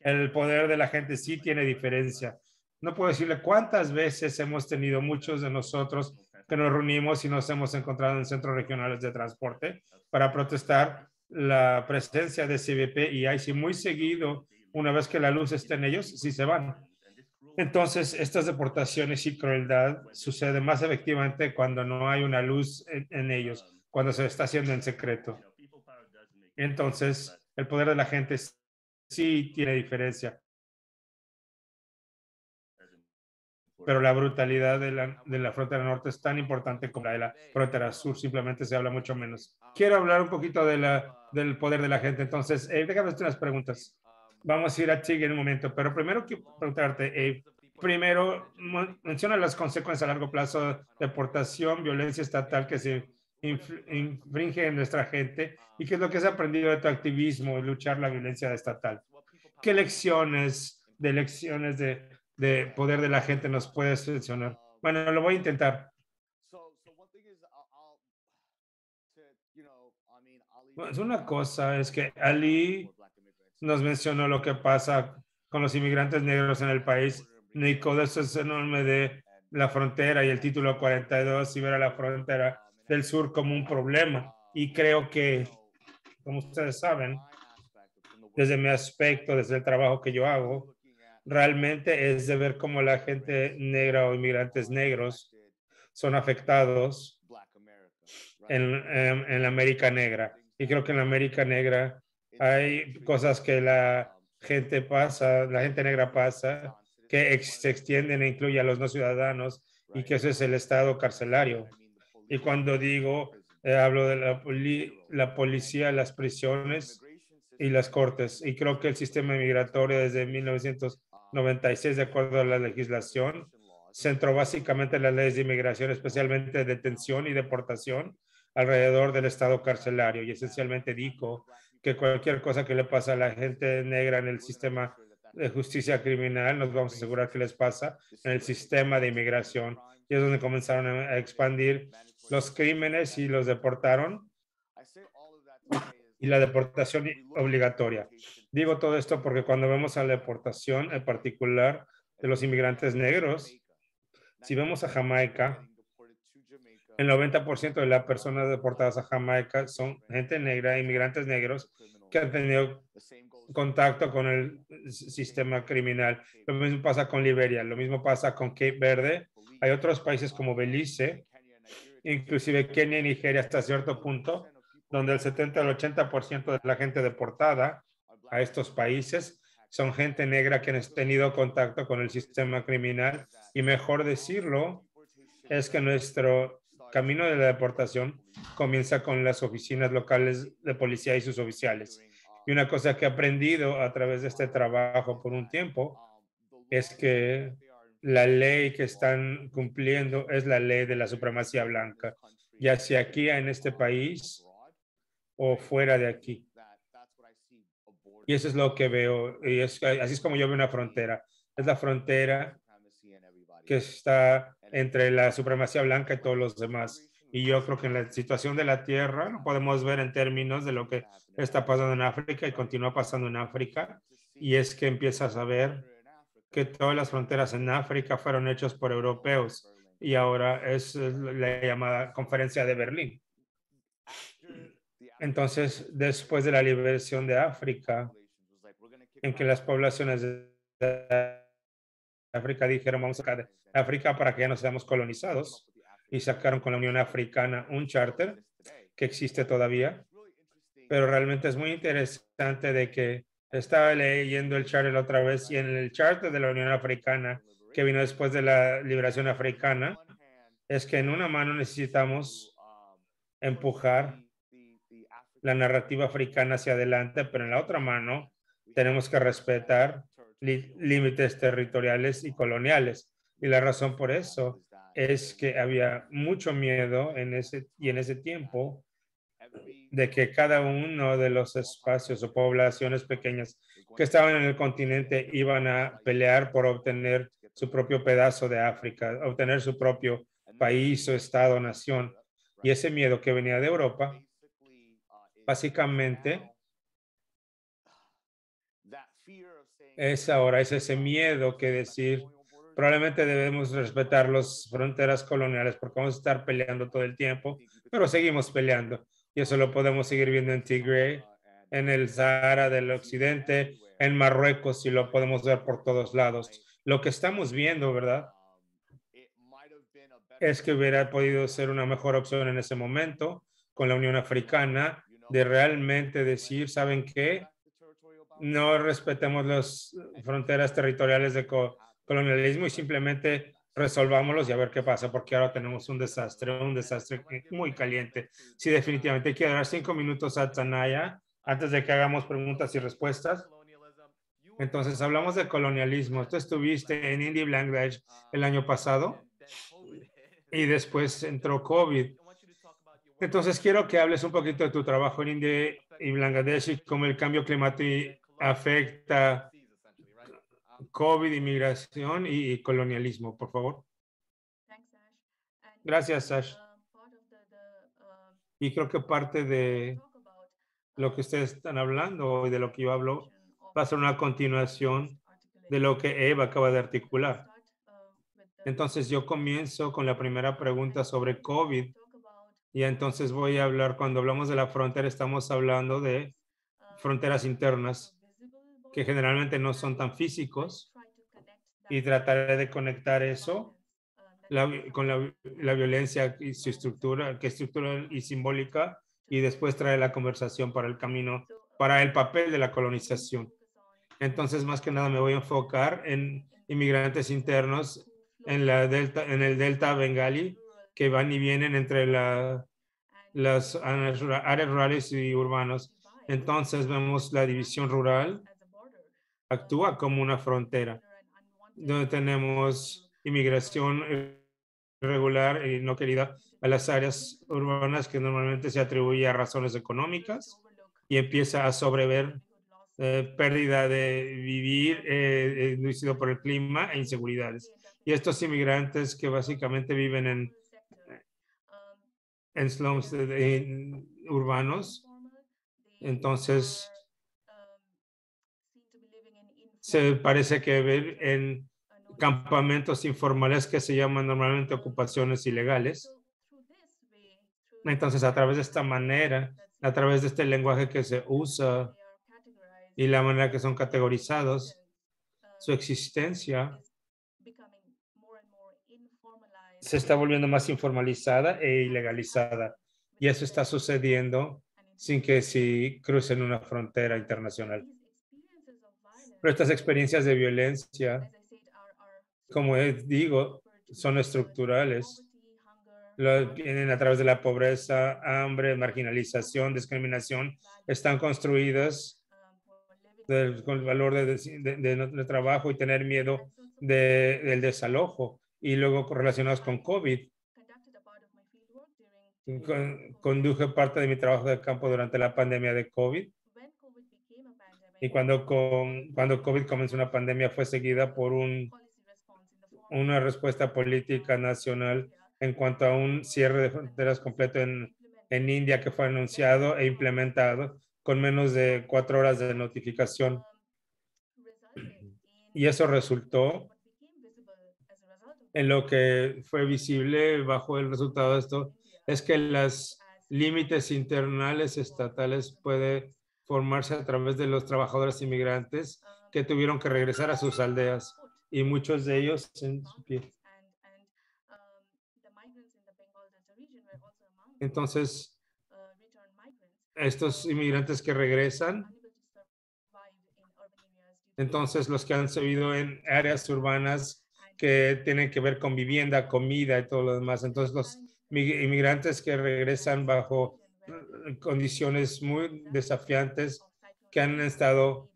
S1: El poder de la gente sí tiene diferencia. No puedo decirle cuántas veces hemos tenido muchos de nosotros que nos reunimos y nos hemos encontrado en centros regionales de transporte para protestar la presencia de CBP y ICE muy seguido, una vez que la luz está en ellos, sí se van. Entonces, estas deportaciones y crueldad sucede más efectivamente cuando no hay una luz en ellos, cuando se está haciendo en secreto. Entonces, el poder de la gente sí tiene diferencia. Pero la brutalidad de la frontera norte es tan importante como la de la frontera sur, simplemente se habla mucho menos. Quiero hablar un poquito del poder de la gente, entonces, déjame hacer unas preguntas. Vamos a ir a Tig en un momento, pero primero quiero preguntarte, primero, menciona las consecuencias a largo plazo, deportación, violencia estatal que se infringe en nuestra gente y qué es lo que has aprendido de tu activismo y luchar la violencia estatal. ¿Qué lecciones de poder de la gente nos puedes mencionar? Bueno, lo voy a intentar. Pues una cosa es que Ali nos mencionó lo que pasa con los inmigrantes negros en el país. Nico, eso es enorme de la frontera y el título 42 y ver a la frontera del sur como un problema. Y creo que, como ustedes saben, desde mi aspecto, desde el trabajo que yo hago, realmente es de ver cómo la gente negra o inmigrantes negros son afectados en la América Negra. Y creo que en la América Negra hay cosas que la gente negra pasa, que se extienden e incluye a los no ciudadanos y que eso es el estado carcelario. Y cuando digo, hablo de la policía, las prisiones y las cortes. Y creo que el sistema migratorio desde 1996, de acuerdo a la legislación, centró básicamente las leyes de inmigración, especialmente de detención y deportación, alrededor del estado carcelario. Y esencialmente dijo que cualquier cosa que le pasa a la gente negra en el sistema de justicia criminal, nos vamos a asegurar que les pasa en el sistema de inmigración. Y es donde comenzaron a expandir los crímenes y los deportaron. Y la deportación obligatoria. Digo todo esto porque cuando vemos a la deportación, en particular de los inmigrantes negros, si vemos a Jamaica, el 90% de las personas deportadas a Jamaica son gente negra, inmigrantes negros, que han tenido contacto con el sistema criminal. Lo mismo pasa con Liberia, lo mismo pasa con Cape Verde. Hay otros países como Belice, inclusive Kenia y Nigeria hasta cierto punto, donde el 70 al 80% de la gente deportada a estos países son gente negra que han tenido contacto con el sistema criminal. Y mejor decirlo, es que nuestro camino de la deportación comienza con las oficinas locales de policía y sus oficiales. Y una cosa que he aprendido a través de este trabajo por un tiempo es que la ley que están cumpliendo es la ley de la supremacía blanca, ya sea aquí en este país o fuera de aquí. Y eso es lo que veo, y así es como yo veo una frontera. Es la frontera que está entre la supremacía blanca y todos los demás. Y yo creo que en la situación de la tierra lo podemos ver en términos de lo que está pasando en África y continúa pasando en África. Y es que empiezas a ver que todas las fronteras en África fueron hechas por europeos y ahora es la llamada Conferencia de Berlín. Entonces, después de la liberación de África, en que las poblaciones de África dijeron, vamos a sacar de África para que ya no seamos colonizados, y sacaron con la Unión Africana un charter que existe todavía, pero realmente es muy interesante de que estaba leyendo el charter otra vez y en el charter de la Unión Africana que vino después de la liberación africana, es que en una mano necesitamos empujar la narrativa africana hacia adelante, pero en la otra mano tenemos que respetar límites territoriales y coloniales. Y la razón por eso es que había mucho miedo en ese tiempo de que cada uno de los espacios o poblaciones pequeñas que estaban en el continente iban a pelear por obtener su propio pedazo de África, obtener su propio país o estado, nación. Y ese miedo que venía de Europa, básicamente, es ahora, es ese miedo que decir, probablemente debemos respetar las fronteras coloniales porque vamos a estar peleando todo el tiempo, pero seguimos peleando. Y eso lo podemos seguir viendo en Tigray, en el Sahara del Occidente, en Marruecos, y lo podemos ver por todos lados. Lo que estamos viendo, ¿verdad? Es que hubiera podido ser una mejor opción en ese momento con la Unión Africana de realmente decir, ¿saben qué? No respetemos las fronteras territoriales de colonialismo y simplemente resolvámoslos y a ver qué pasa, porque ahora tenemos un desastre muy caliente. Sí, definitivamente quiero dar 5 minutos a Tanaya antes de que hagamos preguntas y respuestas. Entonces, hablamos de colonialismo. Tú estuviste en India y Bangladesh el año pasado y después entró COVID. Entonces, quiero que hables un poquito de tu trabajo en India y Bangladesh y cómo el cambio climático afecta COVID, inmigración y colonialismo, por favor. Gracias, Sash. Y creo que parte de lo que ustedes están hablando y de lo que yo hablo va a ser una continuación de lo que Eva acaba de articular. Entonces, yo comienzo con la primera pregunta sobre COVID. Y entonces voy a hablar, cuando hablamos de la frontera, estamos hablando de fronteras internas que generalmente no son tan físicos y trataré de conectar eso con la violencia y su estructura, que es estructural y simbólica, y después traer la conversación para el camino, para el papel de la colonización. Entonces, más que nada me voy a enfocar en inmigrantes internos en el delta bengalí que van y vienen entre las áreas rurales y urbanos. Entonces vemos la división rural actúa como una frontera, donde tenemos inmigración irregular y no querida a las áreas urbanas que normalmente se atribuye a razones económicas y empieza a sobrever pérdida de vivir inducido por el clima e inseguridades. Y estos inmigrantes que básicamente viven en slums urbanos, entonces se parece que ver en campamentos informales que se llaman normalmente ocupaciones ilegales. Entonces, a través de esta manera, a través de este lenguaje que se usa y la manera que son categorizados, su existencia se está volviendo más informalizada e ilegalizada. Y eso está sucediendo sin que sí crucen una frontera internacional. Pero estas experiencias de violencia, como digo, son estructurales. Vienen a través de la pobreza, hambre, marginalización, discriminación. Están construidas con el valor de trabajo y tener miedo del desalojo. Y luego relacionados con COVID. Conduje parte de mi trabajo de campo durante la pandemia de COVID. Y cuando COVID comenzó una pandemia, fue seguida por una respuesta política nacional en cuanto a un cierre de fronteras completo en India que fue anunciado e implementado con menos de 4 horas de notificación. Y eso resultó en lo que fue visible bajo el resultado de esto, es que los límites internales estatales pueden formarse a través de los trabajadores inmigrantes que tuvieron que regresar a sus aldeas y muchos de ellos en su pie. Entonces, estos inmigrantes que regresan, entonces los que han vivido en áreas urbanas que tienen que ver con vivienda, comida y todo lo demás. Entonces, los inmigrantes que regresan bajo condiciones muy desafiantes que han estado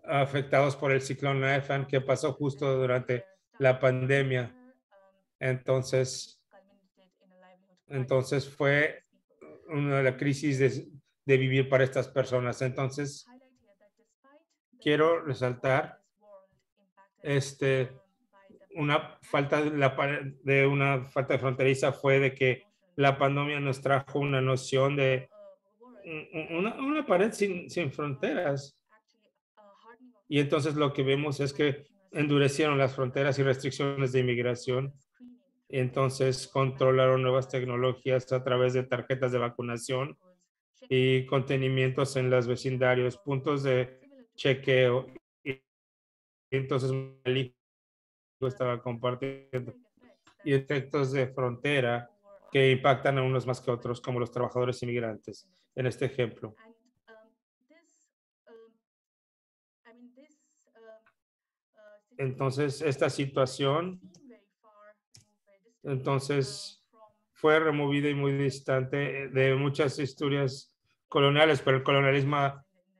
S1: afectados por el ciclón Amphan que pasó justo durante la pandemia. Entonces fue una de las crisis de vivir para estas personas. Entonces, quiero resaltar una falta de fronteriza fue de que la pandemia nos trajo una noción de una pared sin fronteras. Y entonces lo que vemos es que endurecieron las fronteras y restricciones de inmigración. Y entonces controlaron nuevas tecnologías a través de tarjetas de vacunación y contenimientos en los vecindarios, puntos de chequeo. Y entonces estaba compartiendo y efectos de frontera que impactan a unos más que otros, como los trabajadores inmigrantes, en este ejemplo. Entonces, esta situación, fue removida y muy distante de muchas historias coloniales, pero el colonialismo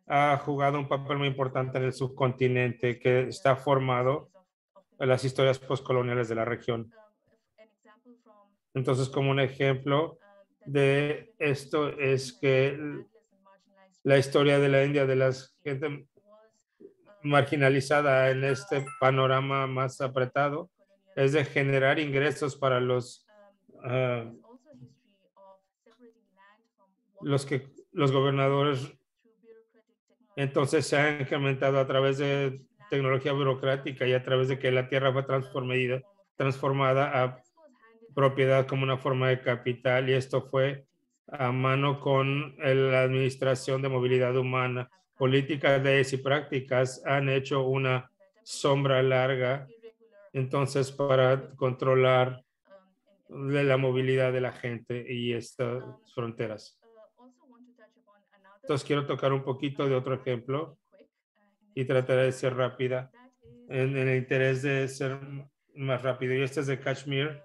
S1: ha jugado un papel muy importante en el subcontinente que está formado en las historias postcoloniales de la región. Entonces, como un ejemplo de esto es que la historia de la India, de la gente marginalizada en este panorama más apretado, es de generar ingresos para los gobernadores. Entonces se ha incrementado a través de tecnología burocrática y a través de que la tierra fue transformada a propiedad como una forma de capital, y esto fue a mano con la Administración de Movilidad Humana. Políticas, leyes y prácticas han hecho una sombra larga, entonces, para controlar la movilidad de la gente y estas fronteras. Entonces, quiero tocar un poquito de otro ejemplo y trataré de ser rápida en el interés de ser más rápido. Y este es de Kashmir.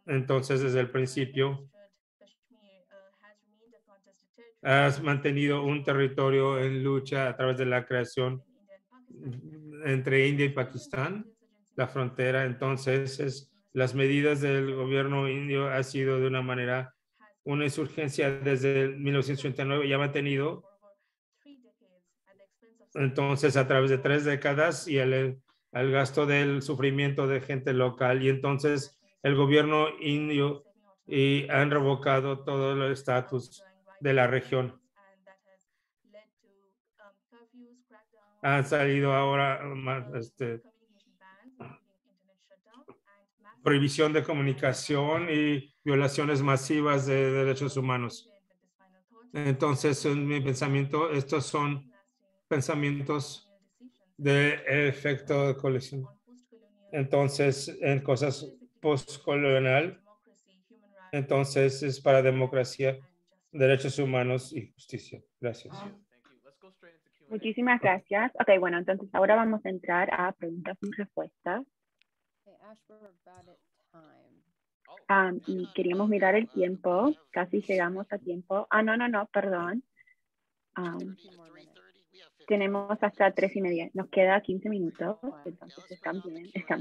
S1: Entonces, desde el principio, has mantenido un territorio en lucha a través de la creación entre India y Pakistán, la frontera. Entonces, las medidas del gobierno indio ha sido de una manera, una insurgencia desde 1989, ya ha mantenido. Entonces, a través de 3 décadas y al gasto del sufrimiento de gente local. Y entonces, el gobierno indio han revocado todo el estatus de la región. Han salido ahora más, prohibición de comunicación y violaciones masivas de derechos humanos. Entonces, en mi pensamiento, estos son pensamientos de efecto de colección. Entonces, en cosas postcolonial, entonces es para democracia, derechos humanos y justicia. Gracias.
S4: Muchísimas gracias. Ok, bueno, entonces ahora vamos a entrar a preguntas y respuestas. Y queríamos mirar el tiempo. Casi llegamos a tiempo. No, perdón. Tenemos hasta 3:30. Nos queda 15 minutos, entonces estamos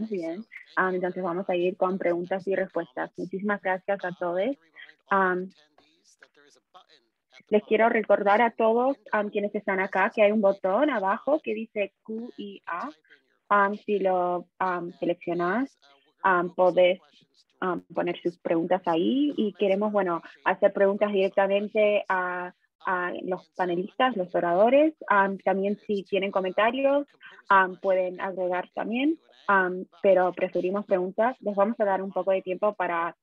S4: bien. Entonces vamos a ir con preguntas y respuestas. Muchísimas gracias a todos. les quiero recordar a todos quienes están acá que hay un botón abajo que dice Q&A. Si lo seleccionas, podés poner sus preguntas ahí y queremos, bueno, hacer preguntas directamente a los panelistas, los oradores. También si tienen comentarios, pueden agregar también, pero preferimos preguntas. Les vamos a dar un poco de tiempo para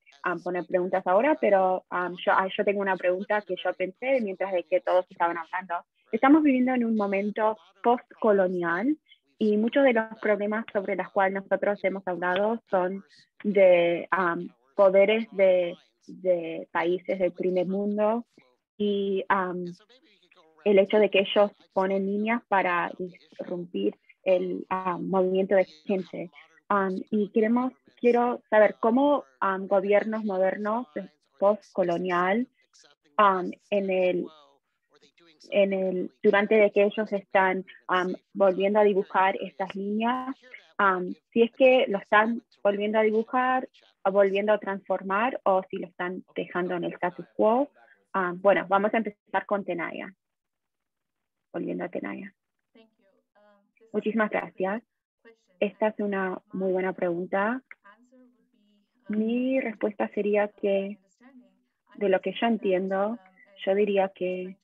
S4: poner preguntas ahora, pero yo tengo una pregunta que yo pensé mientras de que todos estaban hablando. Estamos viviendo en un momento postcolonial y muchos de los problemas sobre los cuales nosotros hemos hablado son de poderes de países del primer mundo y el hecho de que ellos ponen líneas para interrumpir el movimiento de gente. Y quiero saber cómo gobiernos modernos postcolonial durante de que ellos están volviendo a dibujar estas líneas, si es que lo están volviendo a dibujar, o volviendo a transformar, o si lo están dejando en el status quo. Bueno, vamos a empezar con Tenaya. Volviendo a Tenaya. Muchísimas gracias. Esta es una muy buena pregunta. Mi respuesta sería que, de lo que yo entiendo, yo diría que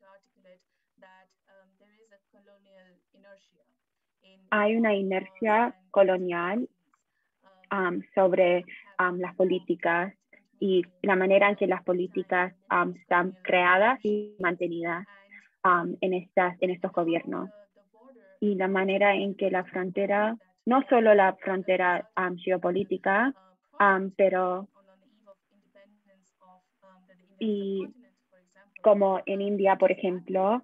S4: hay una inercia colonial sobre las políticas y la manera en que las políticas están creadas y mantenidas en estos gobiernos. Y la manera en que la frontera, no solo la frontera geopolítica, pero y como en India, por ejemplo,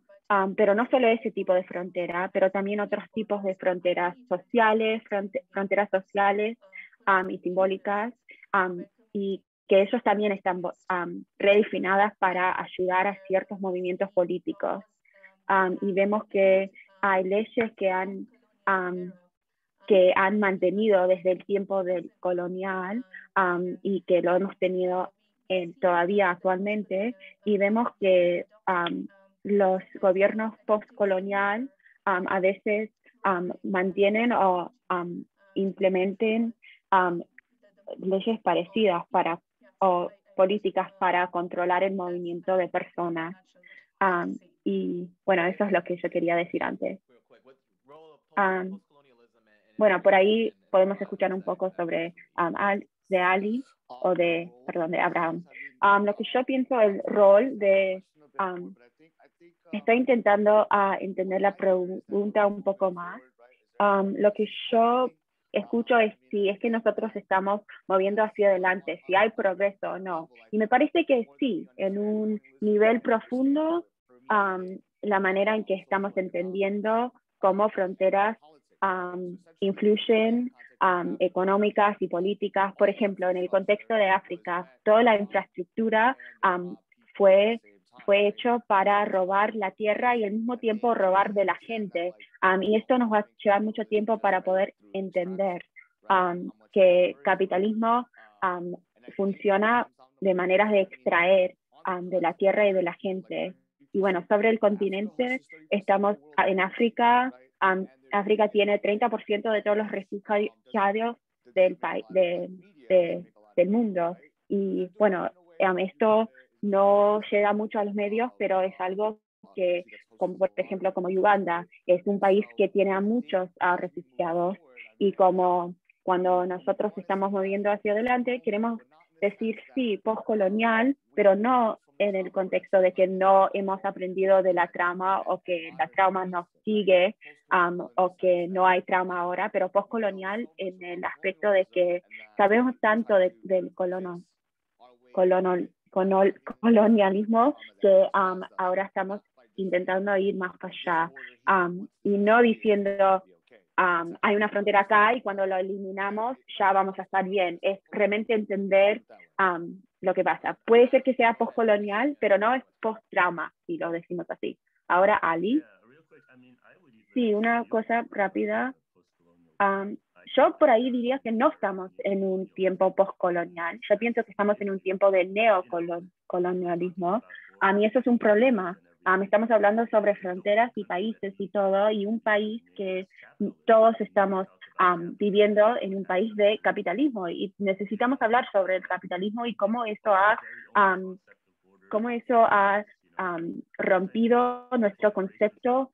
S4: pero no solo ese tipo de frontera, pero también otros tipos de fronteras sociales, fronteras sociales y simbólicas, y que ellos también están redefinadas para ayudar a ciertos movimientos políticos. Y vemos que hay leyes que han mantenido desde el tiempo del colonial y que lo hemos tenido todavía actualmente, y vemos que los gobiernos postcolonial a veces mantienen o implementen leyes parecidas o políticas para controlar el movimiento de personas. Y bueno, eso es lo que yo quería decir antes. Bueno, por ahí podemos escuchar un poco sobre de Ali, o de Abraham. Lo que yo pienso, el rol de... estoy intentando entender la pregunta un poco más. Lo que yo escucho es si es que nosotros estamos moviendo hacia adelante, si hay progreso o no. Y me parece que sí, en un nivel profundo, la manera en que estamos entendiendo cómo fronteras influyen económicas y políticas. Por ejemplo, en el contexto de África, toda la infraestructura fue hecho para robar la tierra y al mismo tiempo robar de la gente. Y esto nos va a llevar mucho tiempo para poder entender que capitalismo funciona de maneras de extraer de la tierra y de la gente. Y bueno, sobre el continente, estamos en África. África tiene 30% de todos los refugiados del mundo. Y bueno, esto no llega mucho a los medios, pero es algo que, como por ejemplo, como Uganda, es un país que tiene a muchos refugiados, y como cuando nosotros estamos moviendo hacia adelante, queremos decir sí, postcolonial, pero no en el contexto de que no hemos aprendido de la trauma o que la trauma nos sigue o que no hay trauma ahora, pero postcolonial en el aspecto de que sabemos tanto del colonialismo que ahora estamos intentando ir más para allá y no diciendo hay una frontera acá y cuando lo eliminamos ya vamos a estar bien. Es realmente entender lo que pasa. Puede ser que sea postcolonial, pero no es post-trauma, si lo decimos así. Ahora, Ali. Sí, una cosa rápida. Yo por ahí diría que no estamos en un tiempo postcolonial. Yo pienso que estamos en un tiempo de neocolonialismo. Y eso es un problema, estamos hablando sobre fronteras y países y todo, y un país que todos estamos viviendo en un país de capitalismo, y necesitamos hablar sobre el capitalismo y cómo eso ha rompido nuestro concepto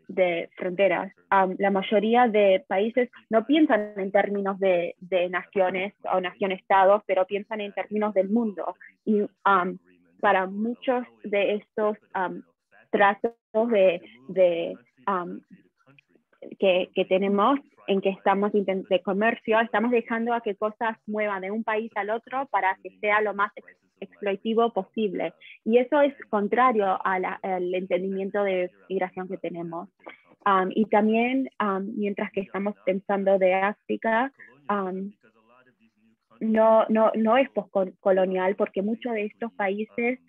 S4: de fronteras. La mayoría de países no piensan en términos de naciones o nación-estados, pero piensan en términos del mundo. Y para muchos de estos tratos que tenemos, en que estamos de comercio, estamos dejando a que cosas muevan de un país al otro para que sea lo más exploitativo posible. Y eso es contrario al entendimiento de migración que tenemos. Y también, mientras que estamos pensando de África, no es postcolonial, porque muchos de estos países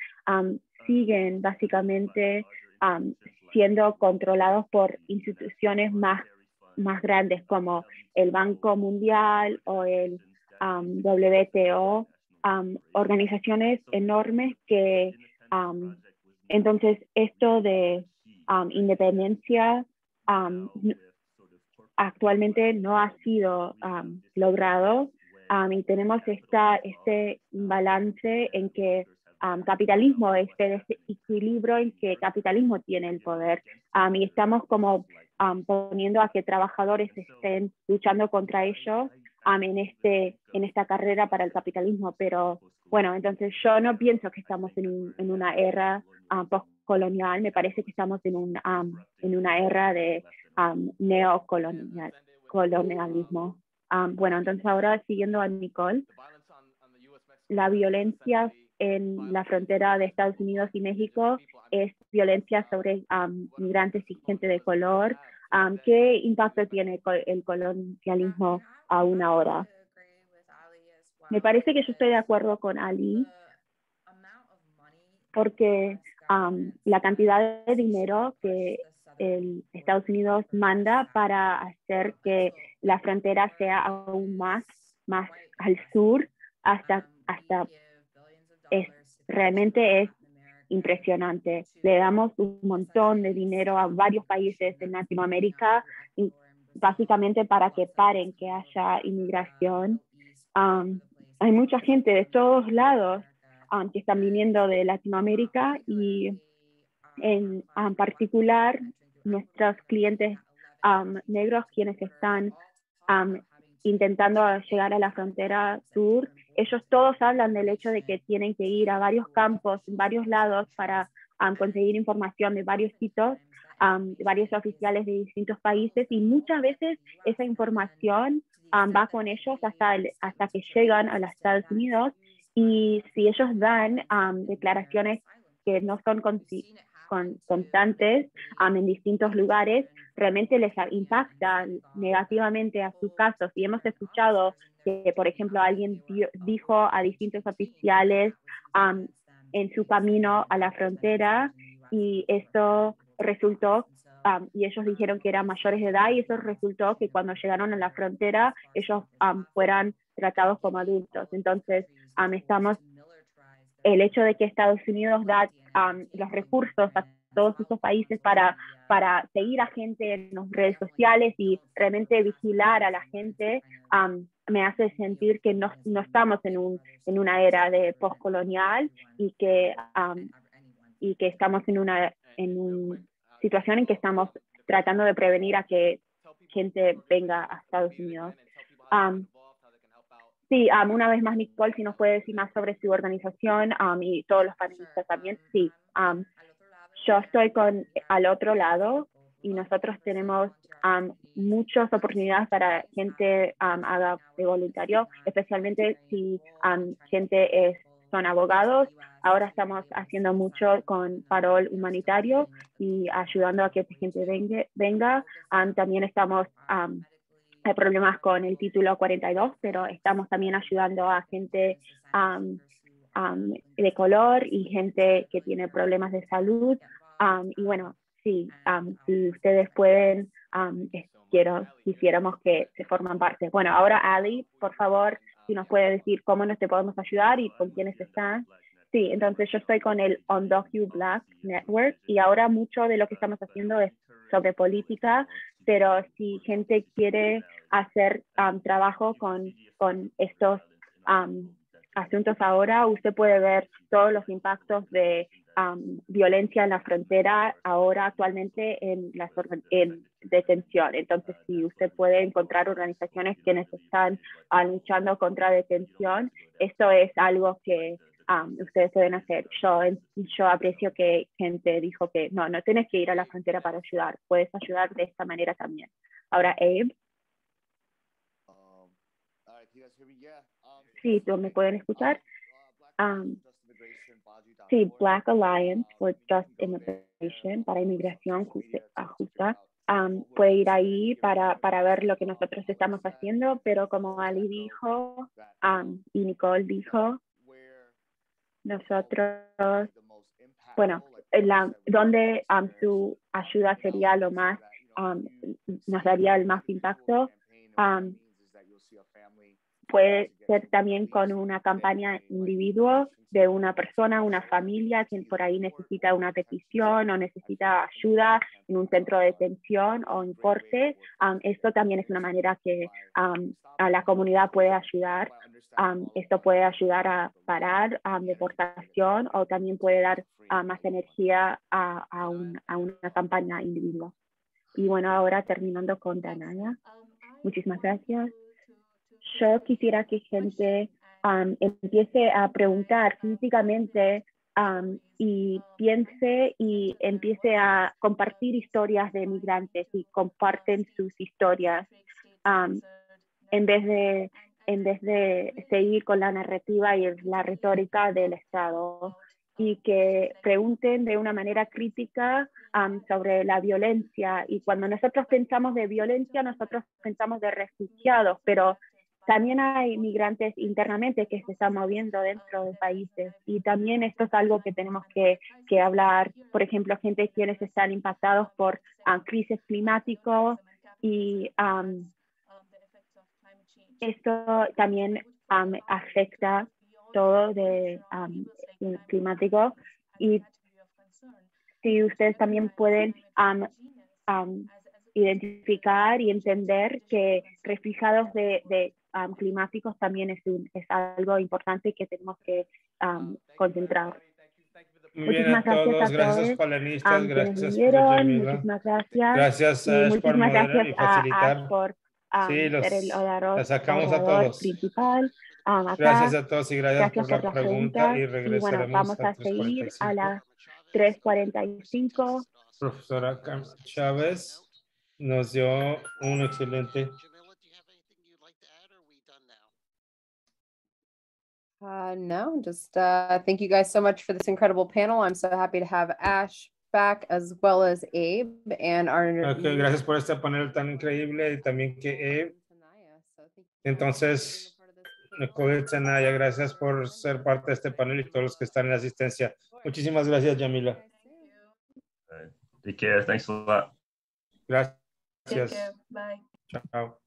S4: siguen básicamente siendo controlados por instituciones más grandes como el Banco Mundial o el WTO, organizaciones enormes que entonces esto de independencia actualmente no ha sido logrado, y tenemos este balance en que capitalismo, este equilibrio en que capitalismo tiene el poder, y estamos como poniendo a que trabajadores estén luchando contra ellos en esta carrera para el capitalismo. Pero bueno, entonces yo no pienso que estamos en una era postcolonial, me parece que estamos en una era de neocolonialismo. Bueno, entonces ahora siguiendo a Nicole, la violencia en la frontera de Estados Unidos y México es violencia sobre migrantes y gente de color. ¿Qué impacto tiene el colonialismo aún ahora? Me parece que yo estoy de acuerdo con Ali, porque la cantidad de dinero que Estados Unidos manda para hacer que la frontera sea aún más al sur, realmente es impresionante. Le damos un montón de dinero a varios países en Latinoamérica, básicamente para que paren que haya inmigración. Hay mucha gente de todos lados que están viniendo de Latinoamérica, y en particular nuestros clientes negros, quienes están intentando llegar a la frontera sur, ellos todos hablan del hecho de que tienen que ir a varios campos, en varios lados, para conseguir información de varios sitios, de varios oficiales de distintos países, y muchas veces esa información va con ellos hasta que llegan a los Estados Unidos, y si ellos dan declaraciones que no son constantes en distintos lugares, realmente les impacta negativamente a sus casos. Y hemos escuchado que, por ejemplo, alguien dijo a distintos oficiales en su camino a la frontera, y esto resultó, y ellos dijeron que eran mayores de edad, y eso resultó que cuando llegaron a la frontera ellos fueran tratados como adultos. Entonces, el hecho de que Estados Unidos da los recursos a todos esos países para seguir a gente en las redes sociales y realmente vigilar a la gente, me hace sentir que no estamos en una era de postcolonial, y que estamos en una situación en que estamos tratando de prevenir a que gente venga a Estados Unidos. Sí, una vez más, Nicole, si nos puede decir más sobre su organización y todos los panelistas también. Sí, yo estoy al otro lado, y nosotros tenemos muchas oportunidades para gente haga de voluntario, especialmente si gente son abogados. Ahora estamos haciendo mucho con parol humanitario y ayudando a que gente venga. También estamos... hay problemas con el título 42, pero estamos también ayudando a gente de color y gente que tiene problemas de salud. Y bueno, sí, si ustedes pueden, quisiéramos que se forman parte. Bueno, ahora Ali, por favor, si nos puede decir cómo nos te podemos ayudar y con quiénes están. Sí, entonces yo estoy con el Undocu Black Network y ahora mucho de lo que estamos haciendo es sobre política, pero si gente quiere hacer trabajo con estos asuntos ahora, usted puede ver todos los impactos de violencia en la frontera ahora actualmente en detención. Entonces, si usted puede encontrar organizaciones quienes están luchando contra detención, esto es algo que ustedes pueden hacer. Yo aprecio que gente dijo que no tienes que ir a la frontera para ayudar, puedes ayudar de esta manera también. Ahora, Abe. Sí, ¿tú me pueden escuchar? Sí, Black Alliance for Just Immigration, para inmigración justa. Puede ir ahí para ver lo que nosotros estamos haciendo, pero como Ali dijo y Nicole dijo, nosotros, bueno, donde su ayuda sería lo más, nos daría el más impacto, puede ser también con una campaña individuo de una persona, una familia, quien por ahí necesita una petición o necesita ayuda en un centro de detención o en corte. Esto también es una manera que a la comunidad puede ayudar. Esto puede ayudar a parar deportación o también puede dar más energía a una campaña individual. Y bueno, ahora terminando con Danaya. Muchísimas gracias. Yo quisiera que gente empiece a preguntar físicamente y piense y empiece a compartir historias de migrantes y comparten sus historias en vez de seguir con la narrativa y la retórica del Estado, y que pregunten de una manera crítica sobre la violencia. Y cuando nosotros pensamos de violencia, nosotros pensamos de refugiados, pero también hay migrantes internamente que se están moviendo dentro de países, y también esto es algo que tenemos que hablar. Por ejemplo, gente quienes están impactados por crisis climáticos, y esto también afecta todo de climático. Y si ustedes también pueden identificar y entender que refugiados de climáticos también es algo importante que tenemos que concentrar.
S1: Muy bien a todos, gracias panelistas, gracias
S4: muchísimas gracias.
S1: Gracias Ash por moderar y facilitar. Sí, los sacamos a todos.
S4: Principal.
S1: Gracias a todos y gracias por la pregunta y regresaremos
S4: bueno, vamos a seguir a las 3:45.
S1: Profesora Chávez nos dio un excelente.
S2: No, just thank you guys so much for this incredible panel. I'm so happy to have Ash back as well as Abe and our.
S1: Okay, gracias por este panel tan increíble y también que Abe. Entonces, Nicole Zanaya, gracias por ser parte de este panel y todos los que están en la asistencia. Muchísimas gracias, Yamila.
S5: Take care. Thanks a lot.
S1: Gracias.
S6: Take care. Bye.
S1: Chao.